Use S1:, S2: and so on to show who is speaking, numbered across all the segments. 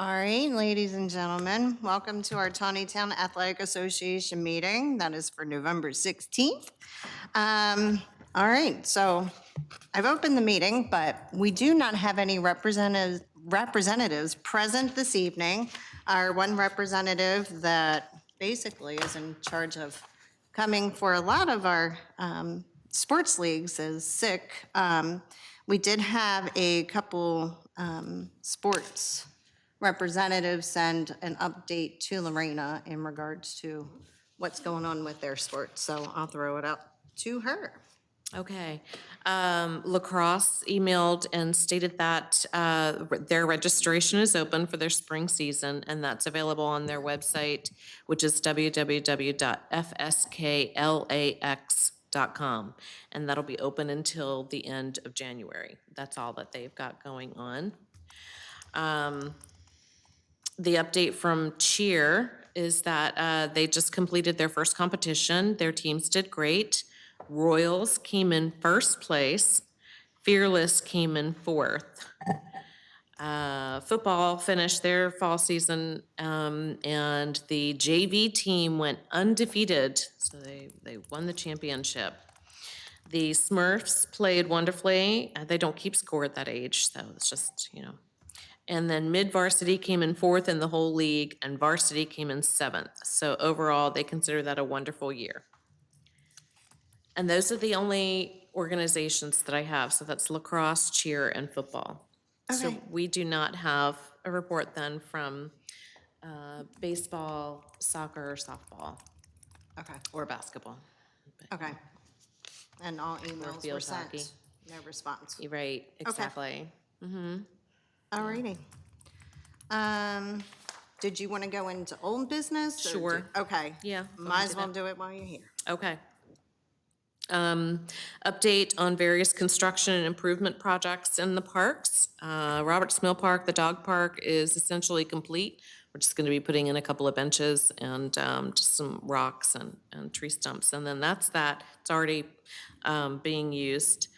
S1: All right, ladies and gentlemen, welcome to our Taneytown Athletic Association meeting. That is for November 16th. All right, so I've opened the meeting, but we do not have any representatives present this evening. Our one representative that basically is in charge of coming for a lot of our sports leagues is sick. We did have a couple sports representatives send an update to Lorena in regards to what's going on with their sports. So I'll throw it up to her.
S2: Okay. Lacrosse emailed and stated that their registration is open for their spring season, and that's available on their website, which is www.fsklax.com. And that'll be open until the end of January. That's all that they've got going on. The update from Cheer is that they just completed their first competition. Their teams did great. Royals came in first place. Fearless came in fourth. Football finished their fall season, and the JV team went undefeated, so they won the championship. The Smurfs played wonderfully. They don't keep score at that age, so it's just, And then mid-varsity came in fourth in the whole league, and varsity came in seventh. So overall, they consider that a wonderful year. And those are the only organizations that I have. So that's lacrosse, cheer, and football.
S1: Okay.
S2: So we do not have a report then from baseball, soccer, softball,
S1: Okay.
S2: or basketball.
S1: Okay. And all emails were
S2: field
S1: sent.
S2: hockey.
S1: No response.
S2: You're right, exactly.
S1: All righty. Did you want to go into old business?
S2: Sure.
S1: Okay.
S2: Yeah,
S1: Might as well do it while you're here.
S2: Okay. Update on various construction and improvement projects in the parks. Roberts Mill Park, the dog park, is essentially complete. We're just going to be putting in a couple of benches and just some rocks and tree stumps. And then that's that. It's already being used.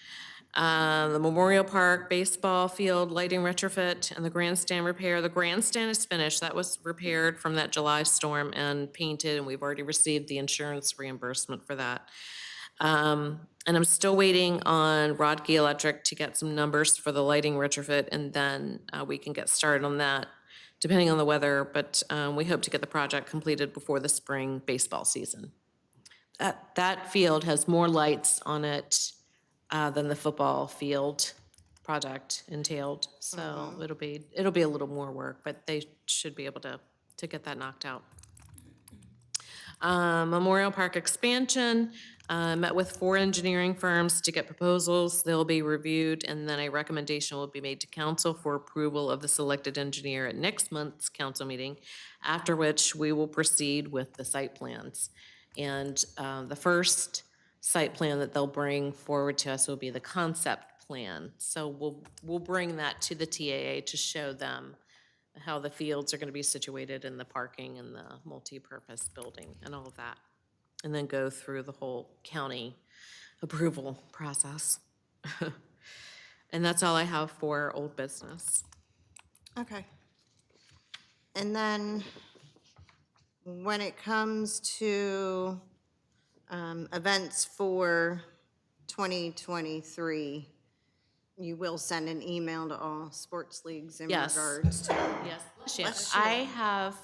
S2: The Memorial Park baseball field lighting retrofit and the grandstand repair. The grandstand is finished. That was repaired from that July storm and painted, and we've already received the insurance reimbursement for that. And I'm still waiting on Rodkey Electric to get some numbers for the lighting retrofit, and then we can get started on that, depending on the weather. But we hope to get the project completed before the spring baseball season. That field has more lights on it than the football field project entailed. So it'll be a little more work, but they should be able to get that knocked out. Memorial Park expansion, met with 4 engineering firms to get proposals. They'll be reviewed, and then a recommendation will be made to council for approval of the selected engineer at next month's council meeting, after which we will proceed with the site plans. And the first site plan that they'll bring forward to us will be the concept plan. So we'll bring that to the TAA to show them how the fields are going to be situated and the parking and the multi-purpose building and all of that. And then go through the whole county approval process. And that's all I have for old business.
S1: Okay. And then when it comes to events for 2023, you will send an email to all sports leagues in regards to.
S2: Yes. I have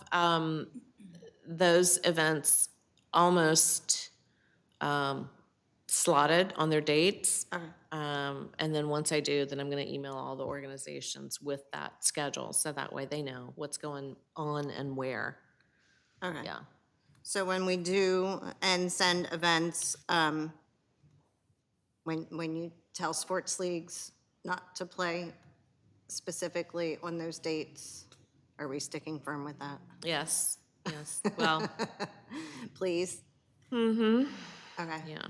S2: those events almost slotted on their dates. And then once I do, then I'm going to email all the organizations with that schedule, so that way they know what's going on and where.
S1: Okay.
S2: Yeah.
S1: So when we do and send events, when you tell sports leagues not to play specifically on those dates, are we sticking firm with that?
S2: Yes. Well.
S1: Please?
S2: Okay.
S1: Yeah.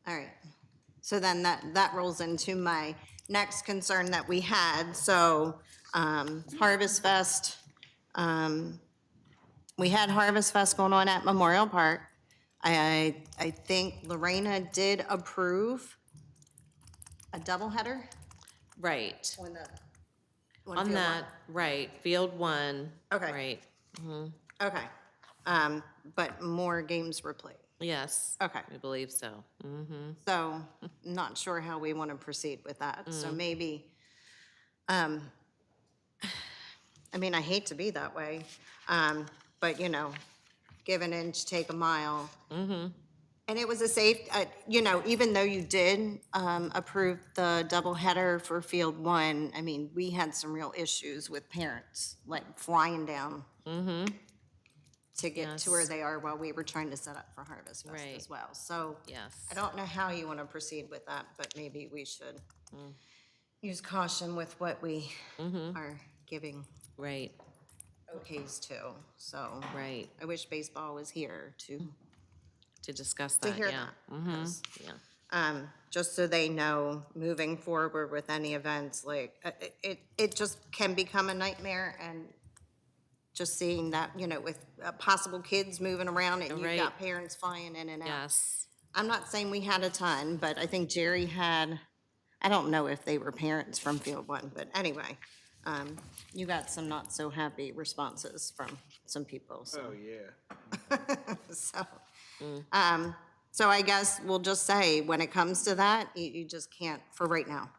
S1: All right. So then that rolls into my next concern that we had. So Harvest Fest, we had Harvest Fest going on at Memorial Park. I think Lorena did approve a doubleheader.
S2: Right. On
S1: Field
S2: that, right, Field 1.
S1: Okay.
S2: Right,
S1: Okay. But more games were played.
S2: yes.
S1: Okay.
S2: I believe so.
S1: So not sure how we want to proceed with that. So maybe, I mean, I hate to be that way, but give an inch, take a mile. And it was a safe, even though you did approve the doubleheader for Field 1, I mean, we had some real issues with parents, like flying down to get to where
S2: Yes.
S1: they are while we were trying to set up for Harvest Fest
S2: Right.
S1: as well. So
S2: Yes.
S1: I don't know how you want to proceed with that, but maybe we should use caution with what we are giving
S2: Right,
S1: okays to. So
S2: right,
S1: I wish baseball was here
S2: to discuss
S1: to
S2: that,
S1: hear
S2: yeah.
S1: that. 'Cause,
S2: Yeah,
S1: just so they know, moving forward with any events, like, it just can become a nightmare, and just seeing that, with possible kids moving around, and you've
S2: Right.
S1: got parents flying in and out.
S2: yes.
S1: I'm not saying we had a ton, but I think Jerry had, I don't know if they were parents from Field 1, but anyway, you got some not so happy responses from some people, so.
S3: Oh, yeah.
S1: So, so I guess we'll just say, when it comes to that, you just can't, for right now.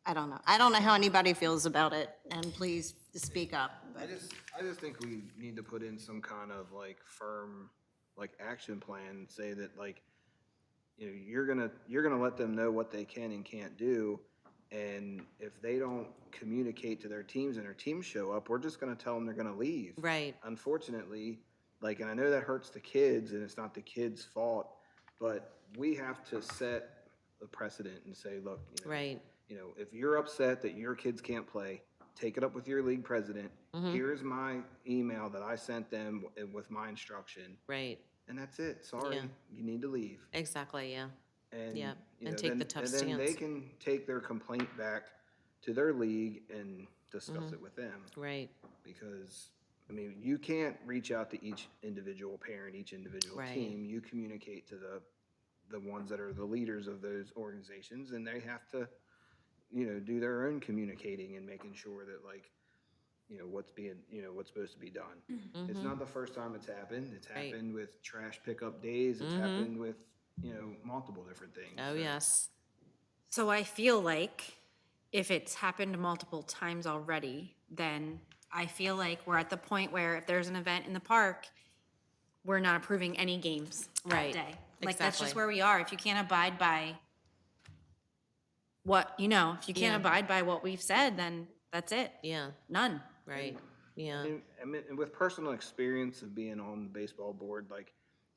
S1: I don't know. I don't know how anybody feels about it, and please speak up.
S3: I just think we need to put in some kind of like firm, like action plan, say that like, you're gonna let them know what they can and can't do. And if they don't communicate to their teams and their teams show up, we're just gonna tell them they're gonna leave.
S2: Right.
S3: Unfortunately, like, and I know that hurts the kids and it's not the kids' fault, but we have to set the precedent and say, look,
S2: Right,
S3: if you're upset that your kids can't play, take it up with your league president. Here's my email that I sent them with my instruction,
S2: right,
S3: and that's it. Sorry,
S2: Yeah.
S3: you need to leave.
S2: exactly, yeah.
S3: And
S2: Yep,
S3: you
S2: and
S3: know,
S2: take
S3: then,
S2: the tough
S3: and then they
S2: stance.
S3: can take their complaint back to their league and discuss it with them.
S2: Right,
S3: Because I mean, you can't reach out to each individual parent, each individual
S2: Right.
S3: team. You communicate to the ones that are the leaders of those organizations, and they have to do their own communicating and making sure that like what's supposed to be done. It's not the first time it's happened. It's
S2: Right.
S3: happened with trash pickup days. It's happened with multiple different things.
S2: oh,
S3: So,
S2: yes,
S4: So I feel like if it's happened multiple times already, then I feel like we're at the point where if there's an event in the park, we're not approving any games that
S2: Right.
S4: day. Like, that's just
S2: Exactly.
S4: where we are. If you can't abide by if you can't
S2: Yeah.
S4: abide by what we've said, then that's it.
S2: yeah,
S4: None.
S2: right, yeah,
S3: And with personal experience of being on the baseball board, like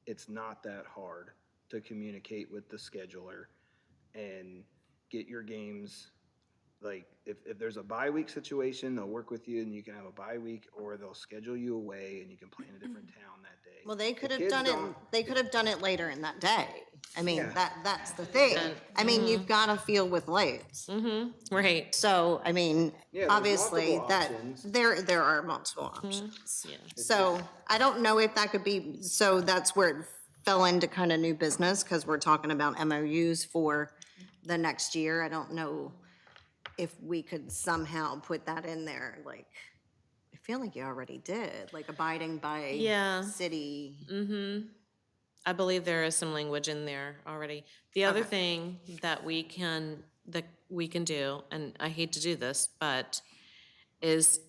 S3: it's not that hard to communicate with the scheduler and get your games. Like if there's a bye week situation, they'll work with you and you can have a bye week, or they'll schedule you away and you can play in a different town that day.
S1: Well, they could
S3: The
S1: have
S3: kids
S1: done it,
S3: don't-
S1: they could have done it later in that day. I mean,
S3: Yeah.
S1: that's the thing. I mean, you've got to feel with lights.
S2: right,
S1: So, I mean,
S3: Yeah, there's
S1: obviously,
S3: multiple
S1: that,
S3: options.
S1: there are multiple options.
S2: yeah,
S1: So, I don't know if that could be, so that's where it fell into kind of new business, because we're talking about MOUs for the next year. I don't know if we could somehow put that in there, like, I feel like you already did, like abiding by
S2: Yeah.
S1: city.
S2: I believe there is some language in there already. The other
S1: Okay.
S2: thing that we can do, and I hate to do this, but is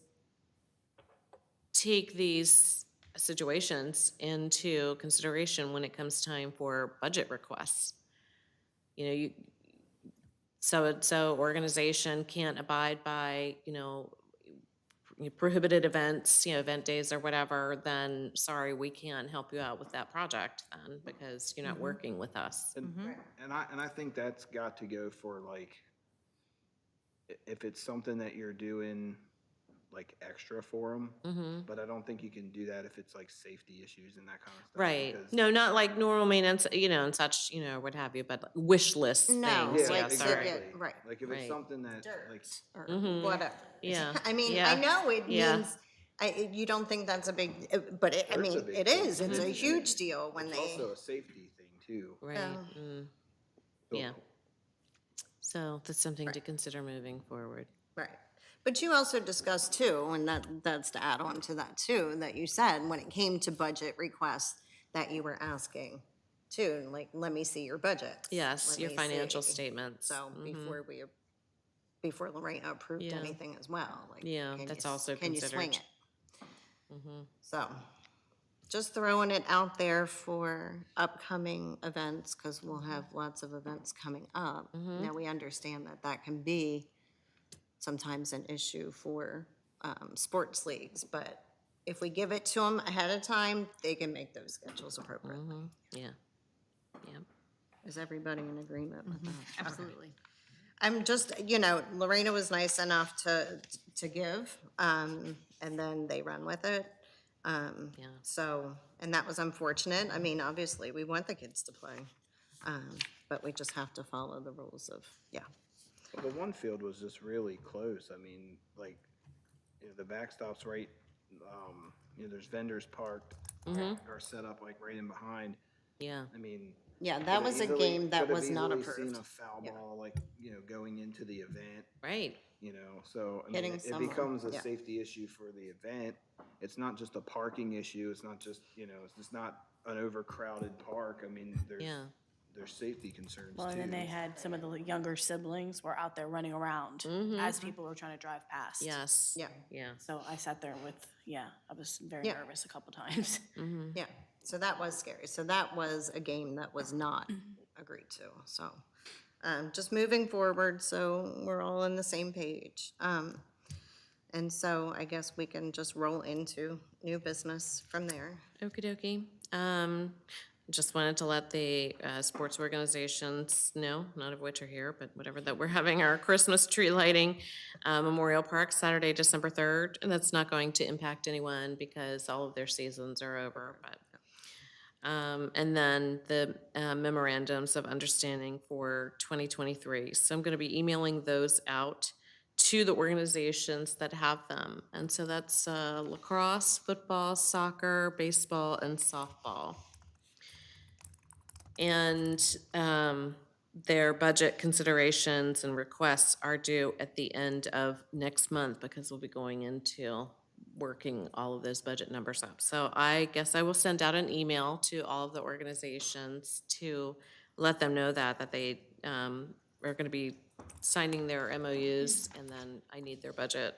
S2: take these situations into consideration when it comes time for budget requests. So organization can't abide by, prohibited events, event days or whatever, then sorry, we can't help you out with that project then because you're not working with us.
S3: And I think that's got to go for like if it's something that you're doing like extra for them, but I don't think you can do that if it's like safety issues and that kind of stuff.
S2: Right.
S3: because-
S2: No, not like normal maintenance, and such, what have you, but like wish list
S1: No,
S2: things.
S3: Yeah,
S1: like,
S2: Yeah,
S1: so
S2: sorry.
S1: get- right.
S3: Like if
S2: Right.
S3: it's something that like
S1: Or whatever.
S2: Yeah,
S1: I mean,
S2: yeah,
S1: I know it
S2: yeah.
S1: means, you don't think that's a big, but I
S3: It's a
S1: mean,
S3: big
S1: it
S3: deal.
S1: is, it's a huge deal when
S3: it's
S1: they,
S3: also a safety thing too.
S2: Right.
S3: So-
S2: Yeah. So that's something to consider moving forward.
S1: right. But you also discussed too, and that's to add on to that too, that you said when it came to budget requests that you were asking too, like, let me see your budget.
S2: Yes, your financial statements.
S1: So before Lorena approved
S2: Yeah.
S1: anything as well, like.
S2: Yeah,
S1: can
S2: that's
S1: you-
S2: also
S1: Can you swing
S2: considered.
S1: it? So, just throwing it out there for upcoming events, because we'll have lots of events coming up. Now, we understand that that can be sometimes an issue for sports leagues, but if we give it to them ahead of time, they can make those schedules appropriately.
S2: Yeah, yeah.
S1: Is everybody in agreement with that?
S4: Absolutely.
S1: I'm just, Lorena was nice enough to give, and then they run with it.
S2: Yeah.
S1: So, and that was unfortunate. I mean, obviously, we want the kids to play, but we just have to follow the rules of, yeah.
S3: Well, the one field was just really close. I mean, like, the backstop's right, there's vendors parked, are set up like right in behind.
S2: Yeah.
S3: I mean.
S1: Yeah, that was a game that was not
S3: Could've easily
S1: approved.
S3: seen a foul ball, like, going into the event,
S2: Right.
S3: so, I mean,
S1: Hitting
S3: it
S1: someone,
S3: becomes a
S1: yeah.
S3: safety issue for the event. It's not just a parking issue, it's not just, it's just not an overcrowded park. I mean,
S2: Yeah.
S3: there's safety concerns too.
S5: Well, and then they had some of the younger siblings were out there running around as people were trying to drive past.
S2: Yes.
S1: Yeah.
S2: Yeah.
S5: So I sat there with, I was very
S1: Yeah.
S5: nervous a couple times.
S1: Yeah, so that was scary. So that was a game that was not agreed to, so. Just moving forward, so we're all on the same page. And so I guess we can just roll into new business from there.
S2: Okie dokie. Just wanted to let the sports organizations know, none of which are here, but whatever, that we're having our Christmas tree lighting, Memorial Park, Saturday, December 3rd. And that's not going to impact anyone because all of their seasons are over, but. And then the memorandums of understanding for 2023. So I'm going to be emailing those out to the organizations that have them. And so that's lacrosse, football, soccer, baseball, and softball. And their budget considerations and requests are due at the end of next month because we'll be going into working all of those budget numbers up. So I guess I will send out an email to all of the organizations to let them know that they are going to be signing their MOUs, and then I need their budget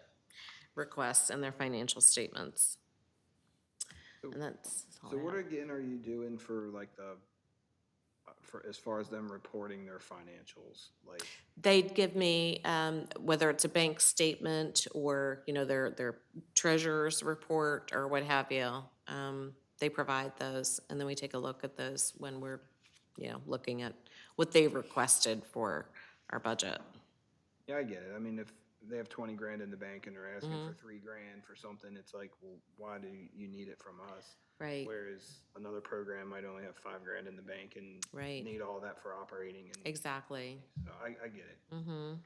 S2: requests and their financial statements. And that's all
S3: So
S2: I
S3: what
S2: have.
S3: again are you doing for like for as far as them reporting their financials? Like,
S2: They'd give me, whether it's a bank statement or, their treasurer's report or what have you. They provide those, and then we take a look at those when we're, looking at what they've requested for our budget.
S3: yeah, I get it. I mean, if they have 20 grand in the bank and they're asking for 3 grand for something, it's like, well, why do you need it from us?
S2: Right.
S3: Whereas another program might only have 5 grand in the bank and
S2: Right.
S3: need all that for operating. And
S2: Exactly.
S3: so I get it.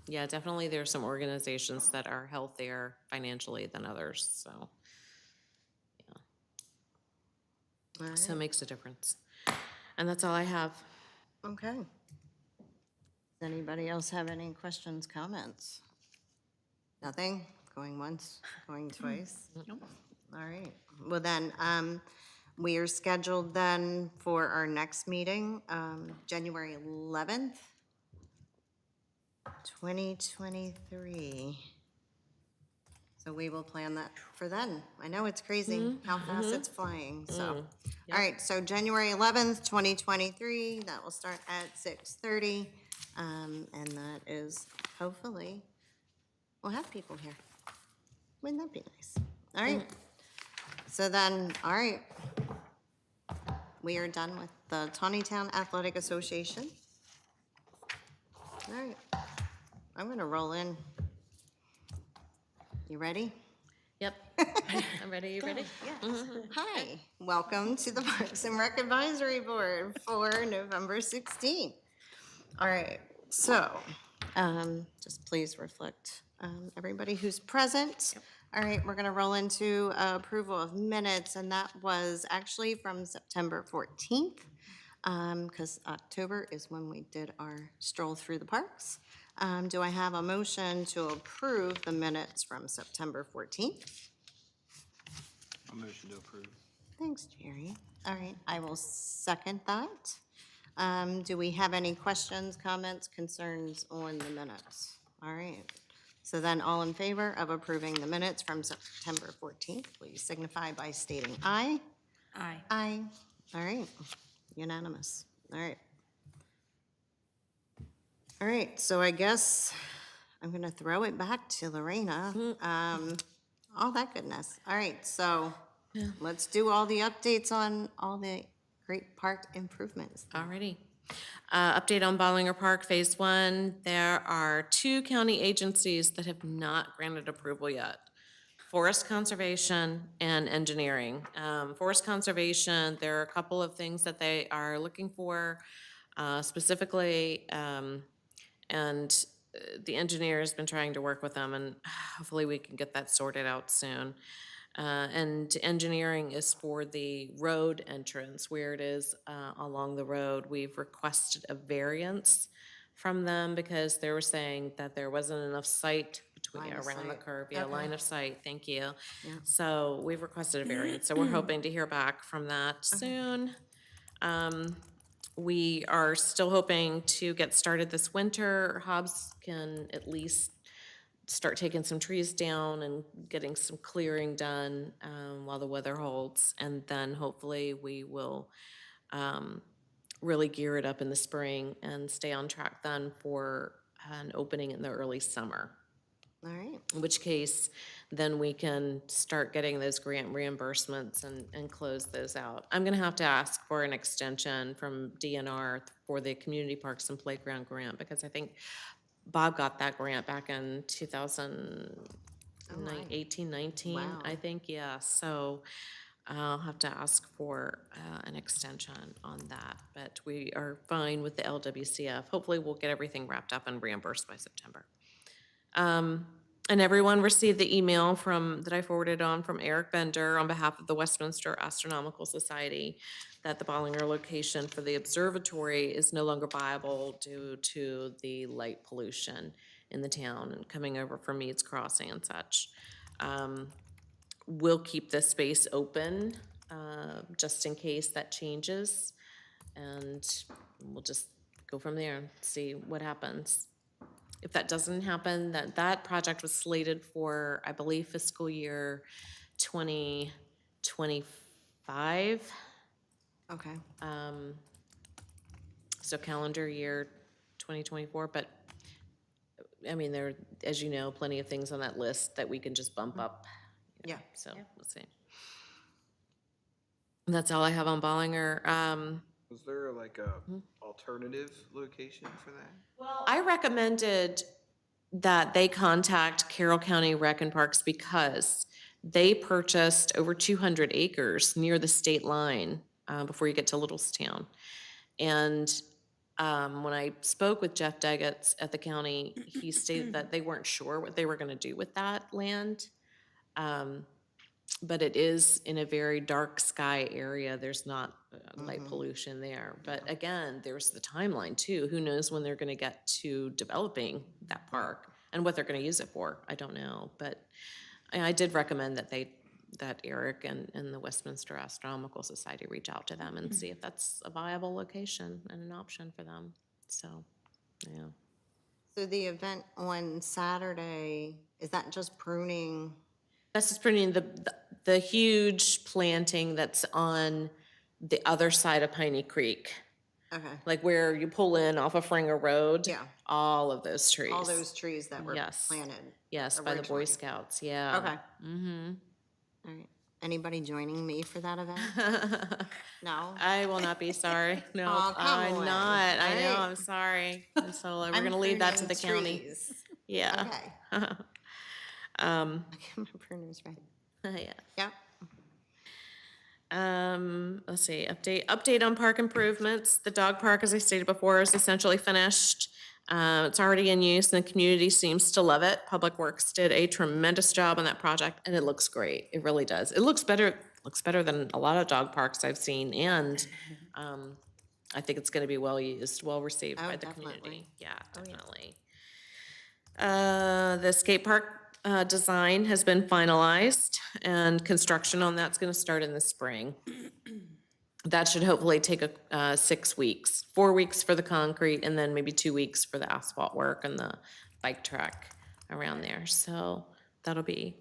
S2: Yeah, definitely there's some organizations that are healthier financially than others, so.
S1: All right.
S2: So it makes a difference. And that's all I have.
S1: Okay. Does anybody else have any questions, comments? Nothing? Going once, going twice?
S5: Nope.
S1: All right. Well then, we are scheduled then for our next meeting, January 11th, 2023. So we will plan that for then. I know it's crazy how fast it's flying, so. All right, so January 11th, 2023, that will start at 6:30. And that is, hopefully, we'll have people here. Wouldn't that be nice? All right. So then, all right. We are done with the Taneytown Athletic Association. All right. I'm gonna roll in. You ready?
S2: Yep. I'm ready. You ready?
S1: Yes. Hi, welcome to the Parks and Rec Advisory Board for November 16th. All right, so just please reflect everybody who's present. All right, we're gonna roll into approval of minutes, and that was actually from September 14th, because October is when we did our stroll through the parks. Do I have a motion to approve the minutes from September 14th?
S3: A motion to approve.
S1: Thanks, Jerry. All right, I will second that. Do we have any questions, comments, concerns on the minutes? All right. So then all in favor of approving the minutes from September 14th, please signify by stating aye.
S4: Aye.
S1: Aye. All right, unanimous. All right. All right, so I guess I'm gonna throw it back to Lorena. All that goodness. All right, so let's do all the updates on all the great park improvements.
S2: Alrighty. Update on Bollinger Park Phase 1. There are 2 county agencies that have not granted approval yet. Forest Conservation and Engineering. Forest Conservation, there are a couple of things that they are looking for specifically, and the engineer has been trying to work with them, and hopefully we can get that sorted out soon. And engineering is for the road entrance, where it is along the road. We've requested a variance from them because they were saying that there wasn't enough sight between,
S1: Line of
S2: around the
S1: sight.
S2: curve. Yeah,
S1: Okay.
S2: line of sight, thank you. So we've requested a variance, so we're hoping to hear back from that soon. We are still hoping to get started this winter. Hobbs can at least start taking some trees down and getting some clearing done while the weather holds. And then hopefully we will really gear it up in the spring and stay on track then for an opening in the early summer.
S1: All right,
S2: In which case, then we can start getting those grant reimbursements and close those out. I'm gonna have to ask for an extension from DNR for the Community Parks and Playground grant, because I think Bob got that grant back in 2018, 19,
S1: Wow.
S2: I think, yeah. So I'll have to ask for an extension on that, but we are fine with the LWCF. Hopefully we'll get everything wrapped up and reimbursed by September. And everyone received the email that I forwarded on from Eric Bender on behalf of the Westminster Astronomical Society that the Bollinger location for the observatory is no longer viable due to the light pollution in the town and coming over from Meads Crossing and such. We'll keep this space open just in case that changes, and we'll just go from there and see what happens. If that doesn't happen, that project was slated for, I believe, fiscal year 2025.
S1: okay.
S2: So calendar year 2024, but, I mean, there are, as you know, plenty of things on that list that we can just bump up.
S1: Yeah.
S2: So, let's see. And that's all I have on Bollinger.
S3: Was there like a alternative location for that?
S2: I recommended that they contact Carroll County Rec and Parks because they purchased over 200 acres near the state line before you get to Littlestown. And when I spoke with Jeff Deggetts at the county, he stated that they weren't sure what they were going to do with that land. But it is in a very dark sky area. There's not light pollution there. But again, there's the timeline too. Who knows when they're going to get to developing that park and what they're going to use it for? I don't know. But I did recommend that Eric and the Westminster Astronomical Society reach out to them and see if that's a viable location and an option for them. So, yeah.
S1: So the event on Saturday, is that just pruning?
S2: That's just pruning the huge planting that's on the other side of Piney Creek,
S1: Okay,
S2: like where you pull in off of Fringer Road.
S1: Yeah.
S2: All of those trees.
S1: all those trees that were
S2: Yes.
S1: planted.
S2: Yes, by the Boy
S1: originally.
S2: Scouts, yeah.
S1: Okay. Mm-hmm. All right. Anybody joining me for that event? No?
S2: I will not be sorry. No,
S1: Aw, come
S2: I'm
S1: on.
S2: not. I know,
S1: Right.
S2: I'm sorry. And so we're
S1: I'm
S2: gonna leave that to the
S1: pruning
S2: county.
S1: trees.
S2: Yeah.
S1: Okay. I get my pruners ready.
S2: Yeah.
S1: Yeah.
S2: Let's see, update on park improvements. The dog park, as I stated before, is essentially finished. It's already in use and the community seems to love it. Public Works did a tremendous job on that project and it looks great. It really does. It looks better than a lot of dog parks I've seen, and I think it's gonna be well used, well received
S1: Oh,
S2: by the
S1: definitely.
S2: community. Yeah, definitely. The skate park design has been finalized, and construction on that's going to start in the spring. That should hopefully take 6 weeks, 4 weeks for the concrete, and then maybe 2 weeks for the asphalt work and the bike track around there. So that'll be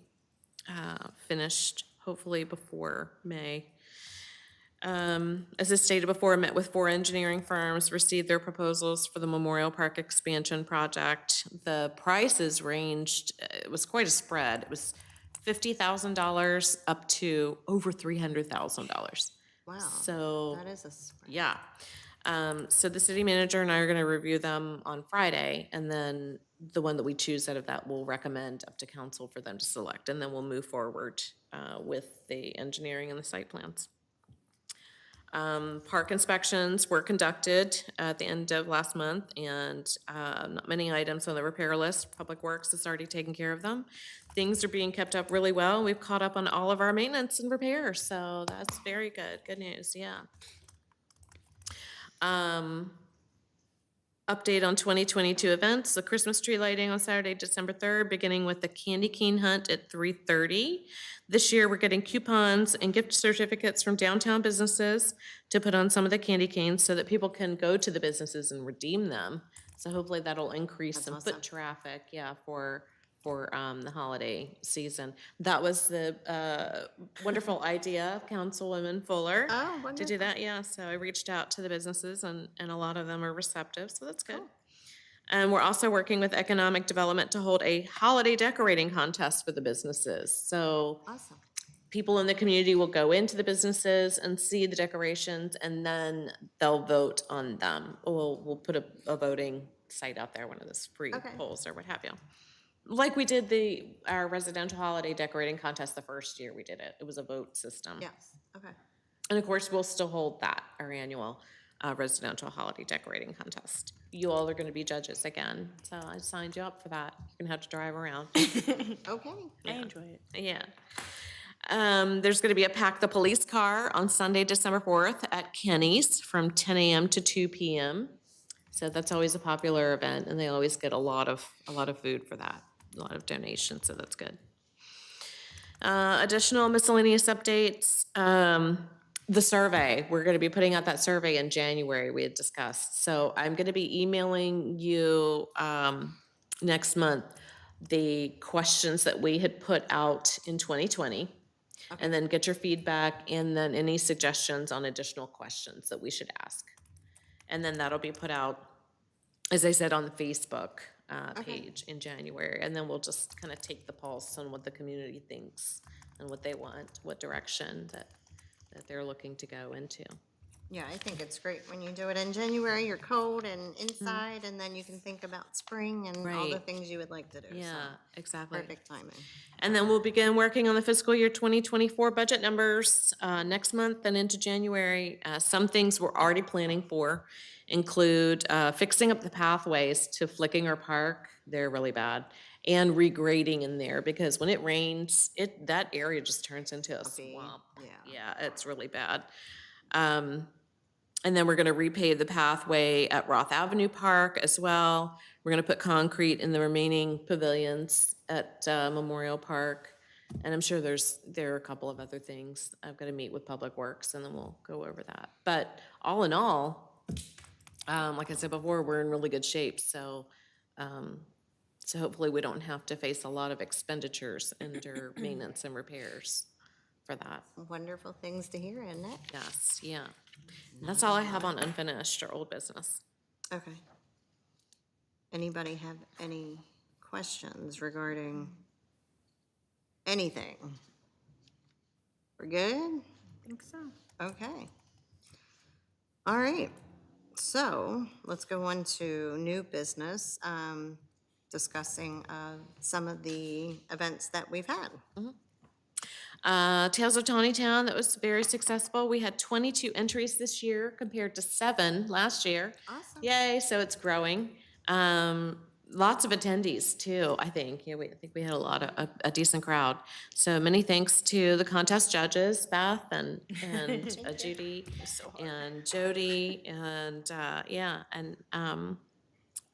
S2: finished hopefully before May. As I stated before, I met with 4 engineering firms, received their proposals for the Memorial Park expansion project. The prices ranged, it was quite a spread. It was $50,000 up to over $300,000.
S1: Wow,
S2: So,
S1: that is a spread.
S2: yeah. So the city manager and I are gonna review them on Friday, and then the one that we choose out of that we'll recommend up to council for them to select, and then we'll move forward with the engineering and the site plans. Park inspections were conducted at the end of last month, and not many items on the repair list. Public Works has already taken care of them. Things are being kept up really well. We've caught up on all of our maintenance and repairs, so that's very good. Good news, yeah. Update on 2022 events, the Christmas tree lighting on Saturday, December 3rd, beginning with the candy cane hunt at 3:30. This year, we're getting coupons and gift certificates from downtown businesses to put on some of the candy canes so that people can go to the businesses and redeem them. So hopefully that'll increase some
S1: awesome.
S2: foot traffic, yeah, for the holiday season. That was the wonderful idea of Councilwoman Fuller.
S1: Oh,
S2: To
S1: wonderful.
S2: do that, yeah, so I reached out to the businesses and a lot of them are receptive, so that's good. And we're also working with Economic Development to hold a holiday decorating contest for the businesses. So
S1: Awesome.
S2: people in the community will go into the businesses and see the decorations, and then they'll vote on them. We'll put a voting site out there, one of those free
S1: Okay.
S2: polls or what have you. Like we did our residential holiday decorating contest the first year we did it. It was a vote system.
S1: Yes, okay.
S2: And of course, we'll still hold that, our annual residential holiday decorating contest. You all are going to be judges again, so I signed you up for that. You're going to have to drive around.
S1: Okay.
S5: I enjoy it.
S2: Yeah. There's going to be a Pack the Police car on Sunday, December 4th at Kenny's from 10 a.m. to 2 p.m. So that's always a popular event, and they always get a lot of food for that, a lot of donations, so that's good. Additional miscellaneous updates. The survey, we're going to be putting out that survey in January, we had discussed. So I'm going to be emailing you next month the questions that we had put out in 2020. And then get your feedback, and then any suggestions on additional questions that we should ask. And then that'll be put out, as I said, on the Facebook page in January. And then we'll just kind of take the pulse on what the community thinks and what they want, what direction that they're looking to go into.
S1: Yeah, I think it's great when you do it in January, you're cold and inside, and then you can think about spring and all the
S2: Right.
S1: things you would like to do. So,
S2: Yeah, exactly.
S1: perfect timing.
S2: And then we'll begin working on the fiscal year 2024 budget numbers next month and into January. Some things we're already planning for include fixing up the pathways to Flickinger Park. They're really bad. And regrading in there, because when it rains, that area just turns into a swamp.
S1: yeah.
S2: Yeah, it's really bad. And then we're gonna repave the pathway at Roth Avenue Park as well. We're gonna put concrete in the remaining pavilions at Memorial Park. And I'm sure there are a couple of other things. I've gotta meet with Public Works, and then we'll go over that. But all in all, like I said before, we're in really good shape, so hopefully we don't have to face a lot of expenditures under maintenance and repairs for that.
S1: Wonderful things to hear, isn't it?
S2: Yes, yeah. And that's all I have on unfinished or old business.
S1: Okay. Anybody have any questions regarding anything? We're good?
S4: I think so.
S1: Okay. All right. So let's go on to new business, discussing some of the events that we've had.
S2: Tales of Taneytown, that was very successful. We had 22 entries this year compared to 7 last year.
S1: Awesome.
S2: Yay, so it's growing. Lots of attendees too, I think. Yeah, I think we had a decent crowd. So many thanks to the contest judges, Beth and Judy and Jody, and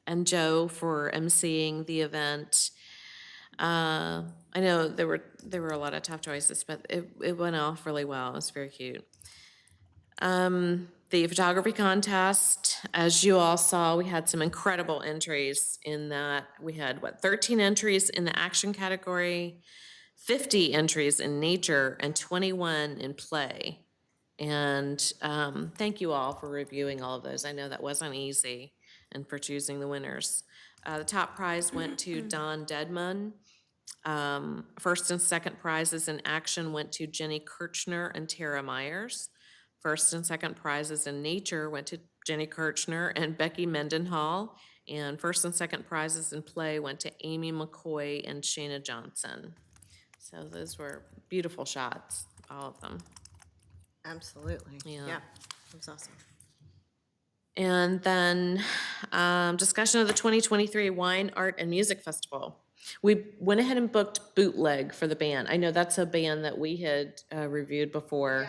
S2: and Joe for emceeing the event. I know there were a lot of tough choices, but it went off really well. It was very cute. The photography contest, as you all saw, we had some incredible entries in that. We had, 13 entries in the action category, 50 entries in nature, and 21 in play. And thank you all for reviewing all of those. I know that wasn't easy, and for choosing the winners. The top prize went to Don Deadman. First and second prizes in action went to Jenny Kirchner and Tara Myers. First and second prizes in nature went to Jenny Kirchner and Becky Mendenhall. And first and second prizes in play went to Amy McCoy and Shayna Johnson. So those were beautiful shots, all of them.
S1: Absolutely.
S2: Yeah.
S1: Yeah, that's awesome.
S2: And then discussion of the 2023 Wine, Art, and Music Festival. We went ahead and booked Bootleg for the band. I know that's a band that we had reviewed before.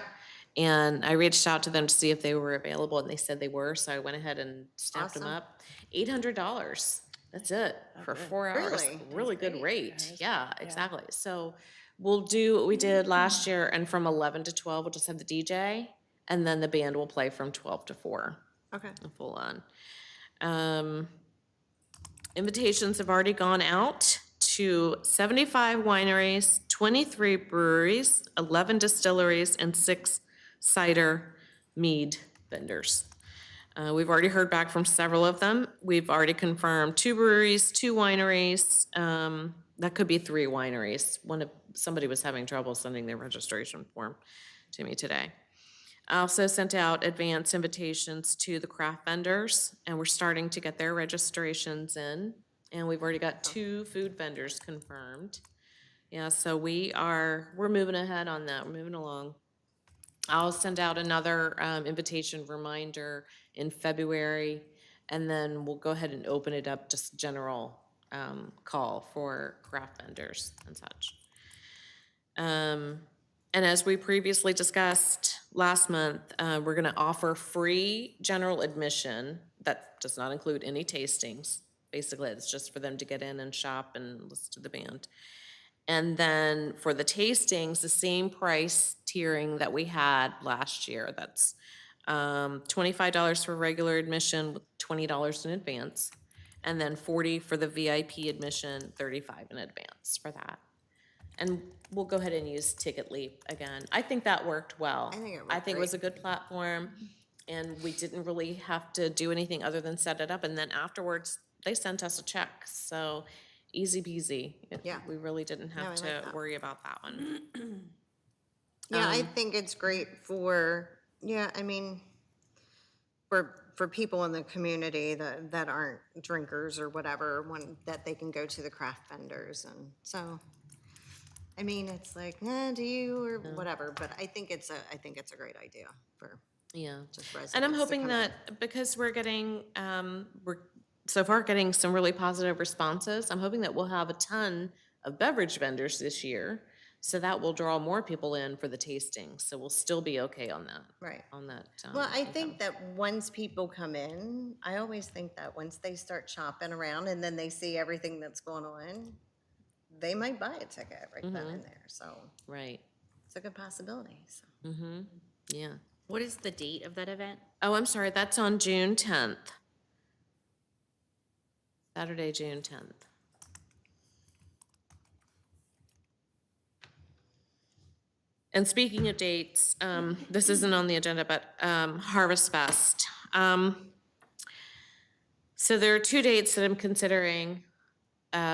S2: And I reached out to them to see if they were available, and they said they were, so I went ahead and snapped them
S1: Awesome.
S2: up. $800, that's it, for 4 hours.
S1: Really?
S2: Really good rate, yeah, exactly. So we'll do what we did last year, and from 11 to 12, we'll just have the DJ, and then the band will play from 12 to 4.
S1: Okay.
S2: Full on. Invitations have already gone out to 75 wineries, 23 breweries, 11 distilleries, and 6 cider mead vendors. We've already heard back from several of them. We've already confirmed 2 breweries, 2 wineries. That could be 3 wineries. Somebody was having trouble sending their registration form to me today. I also sent out advance invitations to the craft vendors, and we're starting to get their registrations in. And we've already got 2 food vendors confirmed. Yeah, so we're moving ahead on that. We're moving along. I'll send out another invitation reminder in February, and then we'll go ahead and open it up, just general call for craft vendors and such. And as we previously discussed last month, we're gonna offer free general admission. That does not include any tastings. Basically, it's just for them to get in and shop and listen to the band. And then for the tastings, the same price tiering that we had last year. That's $25 for regular admission with $20 in advance. And then $40 for the VIP admission, $35 in advance for that. And we'll go ahead and use Ticket Leap again. I think that worked well.
S1: I think it worked
S2: it was a good platform, and we didn't really have to do anything other than set it up. And then afterwards, they sent us a check, so easy peasy.
S1: Yeah.
S2: We really didn't have
S1: I like
S2: to
S1: that.
S2: worry about that one.
S1: Yeah, I think it's great for, for people in the community that aren't drinkers or whatever, that they can go to the craft vendors. And so, it's like, do you, or whatever, but I think it's a great idea for
S2: Yeah.
S1: just residents.
S2: And I'm
S1: to
S2: hoping
S1: come in.
S2: that because we're getting, we're so far getting some really positive responses, I'm hoping that we'll have a ton of beverage vendors this year. So that will draw more people in for the tasting. So we'll still be okay on that.
S1: Right.
S2: On that.
S1: Well, I think that once people come in, I always think that once they start shopping around and then they see everything that's going on, they might buy a ticket right then and there. So
S2: Right.
S1: it's a good possibility. So.
S2: Yeah.
S4: What is the date of that event?
S2: Oh, I'm sorry. That's on June 10th. Saturday, June 10th. And speaking of dates, this isn't on the agenda, but Harvest Fest. So there are 2 dates that I'm considering.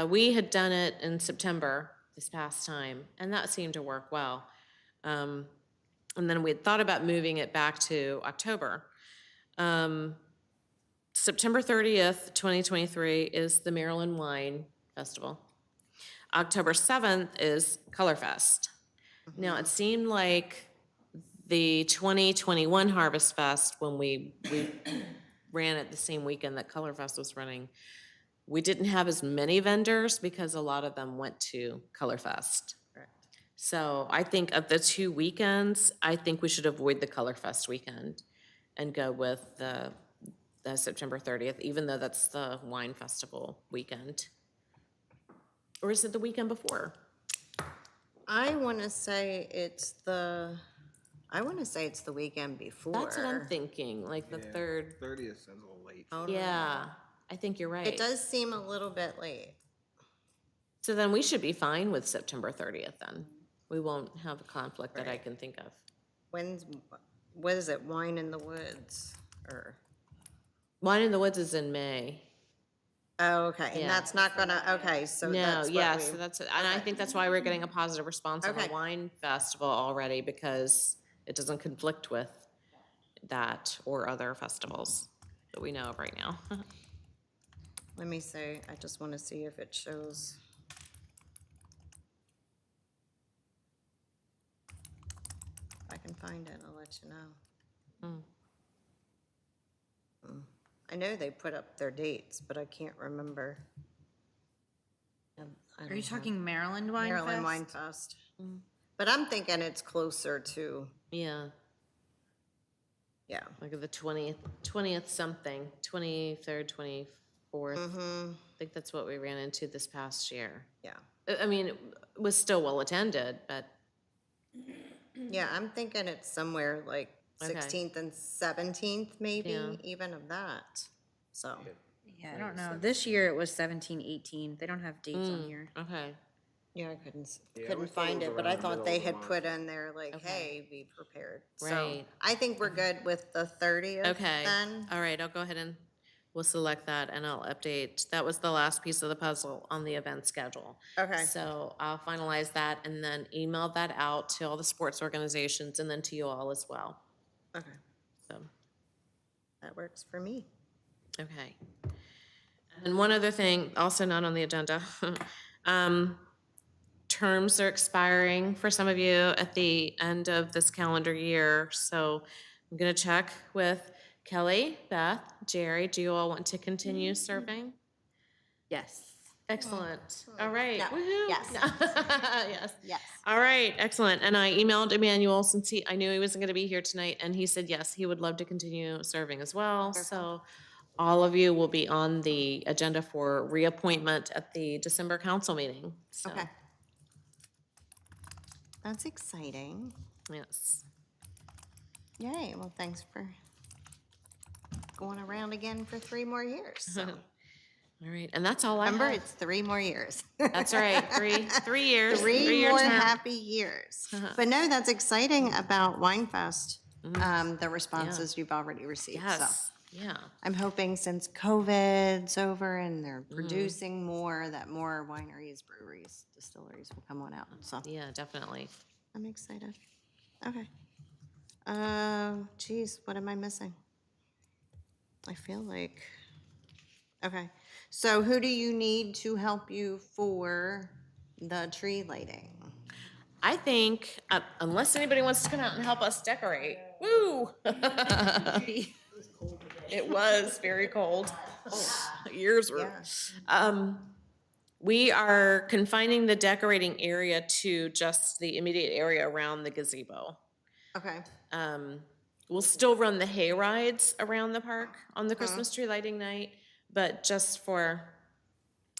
S2: We had done it in September this past time, and that seemed to work well. And then we had thought about moving it back to October. September 30th, 2023 is the Maryland Wine Festival. October 7th is Color Fest. Now, it seemed like the 2021 Harvest Fest, when we ran it the same weekend that Color Fest was running, we didn't have as many vendors because a lot of them went to Color Fest.
S1: Correct.
S2: So I think of the 2 weekends, I think we should avoid the Color Fest weekend and go with the the September 30th, even though that's the wine festival weekend. Or is it the weekend before?
S1: I want to say it's the weekend before.
S2: That's what I'm thinking, like the third.
S3: 30th sounds a little late.
S2: Yeah, I think you're right.
S1: It does seem a little bit late.
S2: So then we should be fine with September 30th then. We won't have a conflict that I can think of.
S1: What is it, Wine in the Woods? Or,
S2: Wine in the Woods is in May.
S1: oh, okay, and
S2: Yeah.
S1: that's not gonna, okay, so
S2: No,
S1: that's
S2: yeah,
S1: what
S2: so
S1: we,
S2: that's, and I think that's why we're getting a positive response on the
S1: Okay.
S2: wine festival already, because it doesn't conflict with that or other festivals that we know of right now.
S1: let me see, I just want to see if it shows. If I can find it, I'll let you know. I know they put up their dates, but I can't remember. I
S4: Are
S1: don't
S4: you
S1: have-
S4: talking Maryland Wine
S1: Maryland
S4: Fest?
S1: Wine Fest. But I'm thinking it's closer to,
S2: Yeah,
S1: yeah.
S2: like the 20th something, 23rd, 24th. I think that's what we ran into this past year.
S1: Yeah,
S2: I mean, it was still well attended, but
S1: yeah, I'm thinking it's somewhere like
S2: Okay.
S1: 16th and 17th, maybe,
S2: Yeah.
S1: even of that, so.
S4: Yeah, I don't know. This year it was 17, 18. They don't have dates on here.
S2: okay.
S1: Yeah, I couldn't,
S3: Yeah, we
S1: couldn't
S3: thought it
S1: find
S3: was
S1: it, but
S3: around
S1: I
S3: the
S1: thought
S3: middle
S1: they
S3: of the
S1: had
S3: month.
S1: put in there like,
S2: Okay.
S1: hey, be prepared. So
S2: Right.
S1: I think we're good with the 30th
S2: Okay,
S1: then.
S2: all right, I'll go ahead and we'll select that and I'll update. That was the last piece of the puzzle on the event schedule.
S1: Okay.
S2: So I'll finalize that and then email that out to all the sports organizations and then to you all as well.
S1: Okay,
S2: So,
S1: that works for me.
S2: okay. And one other thing, also not on the agenda. Terms are expiring for some of you at the end of this calendar year. So I'm gonna check with Kelly, Beth, Jerry. Do you all want to continue serving?
S4: Yes.
S2: Excellent. All right.
S1: No.
S2: Woohoo.
S1: Yes.
S2: Yes.
S1: Yes.
S2: All right, excellent. And I emailed Emmanuel since I knew he wasn't gonna be here tonight, and he said, yes, he would love to continue serving as well. So all of you will be on the agenda for reappointment at the December council meeting. So,
S1: Okay. That's exciting.
S2: yes.
S1: Yay, well, thanks for going around again for 3 more years. So.
S2: All right, and that's all I
S1: Remember,
S2: have.
S1: it's 3 more years.
S2: That's right, three years.
S1: 3
S2: three-year
S1: more
S2: term.
S1: happy years. But no, that's exciting about Winefest, the responses you've already received. So
S2: Yes, yeah.
S1: I'm hoping since COVID's over and they're producing more, that more wineries, breweries, distilleries will come on out. So
S2: Yeah, definitely.
S1: I'm excited. Okay. Geez, what am I missing? I feel like, okay. So who do you need to help you for the tree lighting?
S2: I think, unless anybody wants to come out and help us decorate, woo! It was very cold. Ears were.
S1: Yeah.
S2: We are confining the decorating area to just the immediate area around the gazebo.
S1: Okay.
S2: We'll still run the hay rides around the park on the Christmas tree lighting night, but just for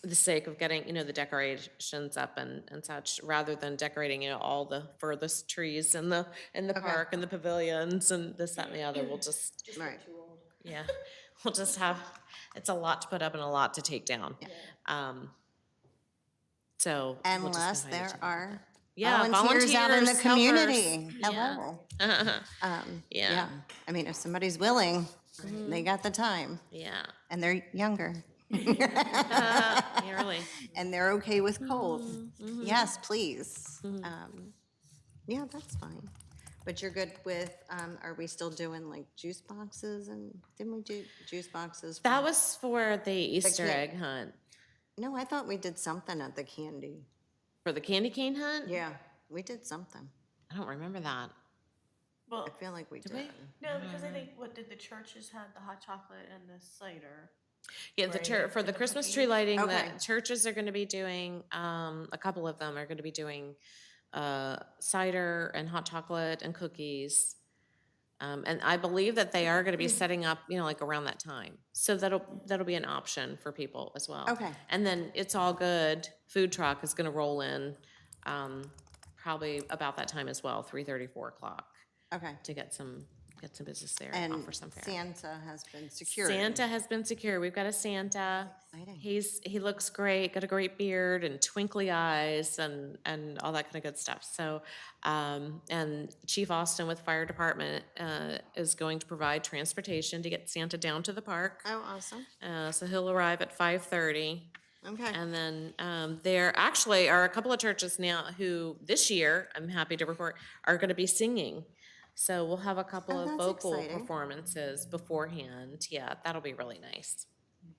S2: the sake of getting, the decorations up and such, rather than decorating, all the furthest trees in the park and the pavilions and this, that, and the other, we'll just,
S1: Right.
S2: yeah, we'll just have, it's a lot to put up and a lot to take down. So. we'll just
S1: Unless
S2: confine it
S1: there
S2: to that.
S1: are
S2: Yeah,
S1: volunteers out in the
S2: volunteers,
S1: community.
S2: helpers.
S1: Hello.
S2: Yeah.
S1: I mean, if somebody's willing, they got the time,
S2: Yeah,
S1: and they're younger,
S2: yeah, really.
S1: and they're okay with cold. Yes, please. Yeah, that's fine. But you're good with, are we still doing like juice boxes, and didn't we do juice boxes?
S2: That was for the Easter
S1: can-
S2: egg hunt.
S1: No, I thought we did something at the candy.
S2: For the candy cane hunt?
S1: Yeah, we did something.
S2: I don't remember that.
S5: Well,
S1: I feel like we did.
S5: no, because I think, what did the churches have, the hot chocolate and the cider?
S2: Yeah, for the Christmas tree lighting,
S1: Okay.
S2: the churches are gonna be doing, a couple of them are gonna be doing, cider and hot chocolate and cookies. And I believe that they are gonna be setting up, like around that time. So that'll be an option for people as well.
S1: Okay.
S2: And then It's All Good food truck is gonna roll in, probably about that time as well, 3:30, 4 o'clock,
S1: Okay.
S2: to get some business there,
S1: And
S2: offer some fare.
S1: Santa has been secured.
S2: Santa has been secure. We've got a Santa.
S1: Exciting.
S2: He looks great, got a great beard and twinkly eyes and all that kind of good stuff. So, and Chief Austin with Fire Department is going to provide transportation to get Santa down to the park.
S1: Oh, awesome.
S2: So he'll arrive at 5:30.
S1: Okay.
S2: And then there actually are a couple of churches now who this year, I'm happy to report, are going to be singing. So we'll have a couple
S1: Oh,
S2: of
S1: that's
S2: vocal
S1: exciting.
S2: performances beforehand. Yeah, that'll be really nice.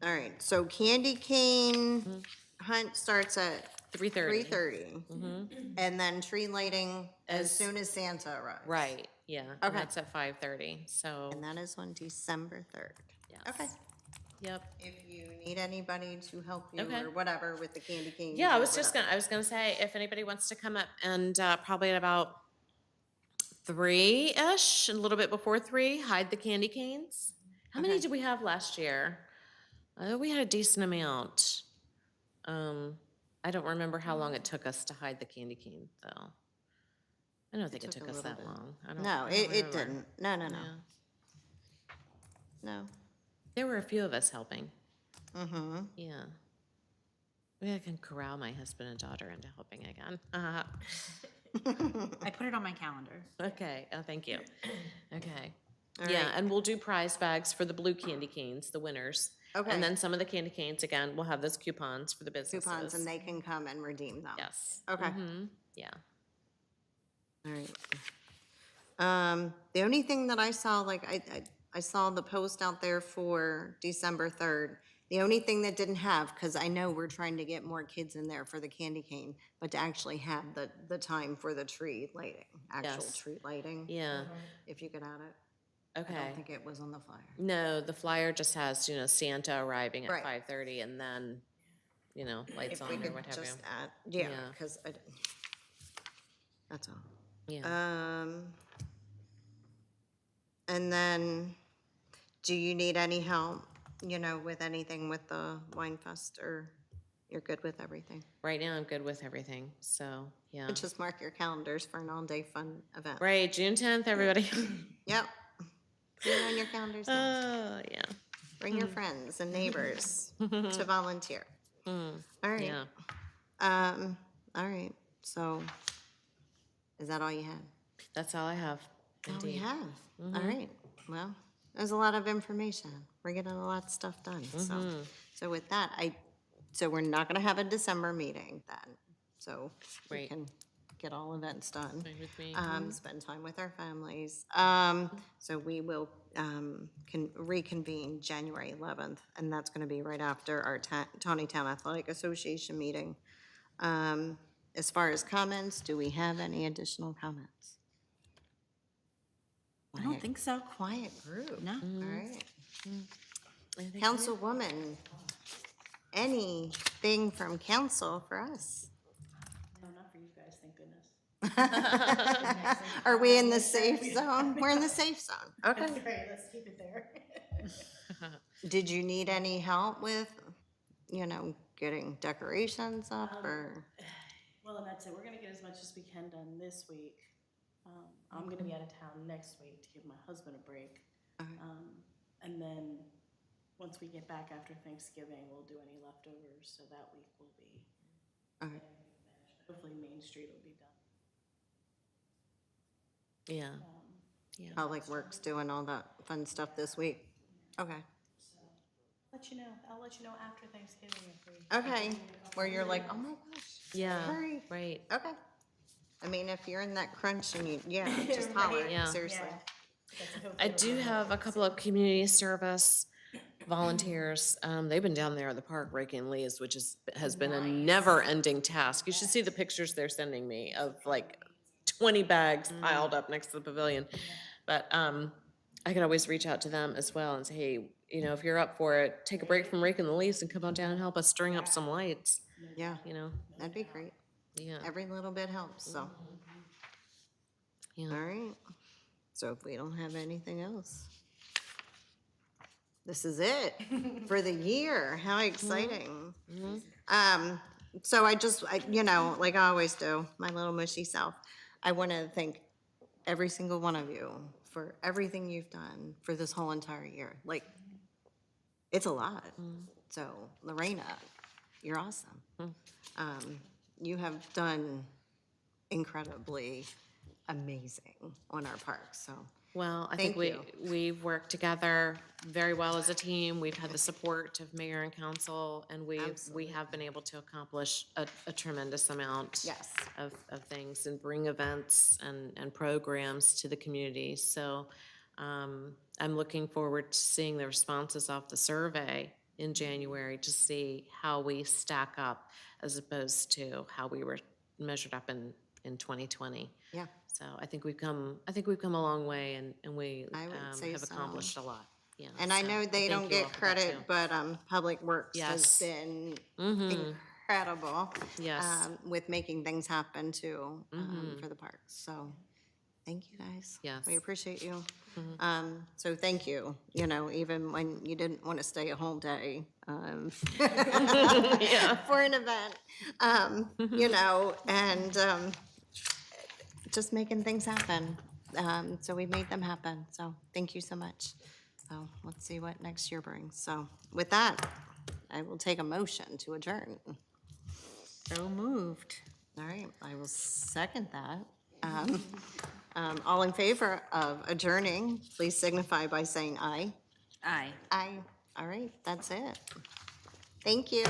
S1: All right. So candy cane hunt starts at
S2: 3:30.
S1: 3:30. And then tree lighting as soon as Santa arrives.
S2: Right, yeah.
S1: Okay.
S2: And that's at 5:30, so,
S1: And that is on December 3rd.
S2: yes.
S1: Okay.
S2: Yep.
S1: If you need anybody to help you
S2: Okay.
S1: or whatever with the candy cane.
S2: Yeah,
S1: or whatever.
S2: I was gonna say, if anybody wants to come up and probably at about 3-ish, a little bit before 3, hide the candy canes. How many
S1: Okay.
S2: did we have last year? We had a decent amount. I don't remember how long it took us to hide the candy cane, though. I don't think it
S1: took
S2: took
S1: a
S2: us
S1: little
S2: that
S1: bit.
S2: long.
S1: No,
S2: I don't
S1: it
S2: remember.
S1: didn't. No.
S2: Yeah.
S1: No.
S2: There were a few of us helping.
S1: Mm-hmm.
S2: Yeah. Maybe I can corral my husband and daughter into helping again.
S4: I put it on my calendar.
S2: Okay, oh, thank you. Okay.
S1: All
S2: Yeah,
S1: right.
S2: and we'll do prize bags for the blue candy canes, the winners.
S1: Okay.
S2: And then some of the candy canes, again, we'll have those coupons for the businesses.
S1: Coupons and they can come and redeem them.
S2: Yes.
S1: Okay.
S2: Yeah.
S1: All right. The only thing that I saw, like, I saw the post out there for December 3rd. The only thing that didn't have, because I know we're trying to get more kids in there for the candy cane, but to actually have the time for the tree lighting, actual
S2: Yes.
S1: tree lighting.
S2: Yeah,
S1: If you could add it. I
S2: okay.
S1: don't think it was on the flyer.
S2: No, the flyer just has, Santa arriving at
S1: Right.
S2: 5:30 and then, lights
S1: If
S2: on
S1: we
S2: or
S1: could
S2: what have you.
S1: just add, yeah,
S2: Yeah.
S1: because that's all.
S2: Yeah.
S1: And then, do you need any help, with anything with the Wine Fest, or you're good with everything?
S2: Right now, I'm good with everything, so, yeah.
S1: Just mark your calendars for an all-day fun event.
S2: Right, June 10th, everybody.
S1: Yep. Put it on your calendars now.
S2: Oh, yeah.
S1: Bring your friends and neighbors to volunteer. All right.
S2: Yeah.
S1: All right, so, is that all you had?
S2: That's all I have.
S1: All we
S2: Indeed.
S1: have. All right. Well, there's a lot of information. We're getting a lot of stuff done. So with that, so we're not gonna have a December meeting then. So we
S2: Right.
S1: can get all events done.
S2: Fine with me.
S1: Spend time with our families. So we will can reconvene January 11th, and that's gonna be right after our Taneytown Athletic Association meeting. As far as comments, do we have any additional comments?
S4: I don't think so.
S1: Quiet group.
S4: No.
S1: All right.
S2: I think
S1: Councilwoman, anything from council for us?
S5: No, not for you guys, thank goodness.
S1: Are we in the safe zone? We're in the safe zone. Okay.
S5: Great, let's keep it there.
S1: Did you need any help with, getting decorations up or?
S5: Well, and that's it, we're gonna get as much as we can done this week. I'm gonna be out of town next week to give my husband a break. And then, once we get back after Thanksgiving, we'll do any leftovers, so that week will be,
S1: Okay.
S5: hopefully Main Street will be done.
S2: Yeah.
S1: Public Works doing all that fun stuff this week? Okay.
S5: I'll let you know after Thanksgiving if we.
S1: Okay, where you're like, oh my gosh.
S2: Yeah,
S1: Hurry.
S2: right.
S1: Okay. I mean, if you're in that crunch and just holler,
S2: Yeah.
S1: seriously.
S2: I do have a couple of community service volunteers. They've been down there at the park raking leaves, which has been a never-ending task. You should see the pictures they're sending me of like 20 bags piled up next to the pavilion. But I could always reach out to them as well and say, hey, if you're up for it, take a break from raking the leaves and come on down and help us string up some lights,
S1: Yeah, that'd be great.
S2: Yeah.
S1: Every little bit helps, so.
S2: Yeah.
S1: All right. So if we don't have anything else, this is it for the year. How exciting. So you know, like I always do, my little mushy self, I want to thank every single one of you for everything you've done for this whole entire year. Like, it's a lot. So Lorena, you're awesome. You have done incredibly amazing on our parks, so.
S2: Well, I think
S1: Thank
S2: we've worked together very well as a team. We've had the support of mayor and council, and we have been able to accomplish a tremendous amount
S1: Yes.
S2: of things and bring events and programs to the community. So I'm looking forward to seeing the responses of the survey in January to see how we stack up as opposed to how we were measured up in 2020.
S1: Yeah.
S2: So I think we've come a long way, and we
S1: I would say
S2: have
S1: so.
S2: accomplished a lot. Yeah.
S1: And I
S2: so
S1: know they
S2: thank
S1: don't
S2: you all
S1: get
S2: for that,
S1: credit,
S2: too.
S1: but Public Works has
S2: Yes.
S1: been incredible
S2: Yes.
S1: with making things happen too for the parks. So thank you guys.
S2: Yes.
S1: We appreciate you. So thank you, you know, even when you didn't want to stay a whole day for an event, you know, and just making things happen. So we made them happen. So thank you so much. So let's see what next year brings. So with that, I will take a motion to adjourn.
S4: So moved.
S1: All right, I will second that. All in favor of adjourning, please signify by saying aye.
S4: Aye.
S1: Aye. All right, that's it. Thank you.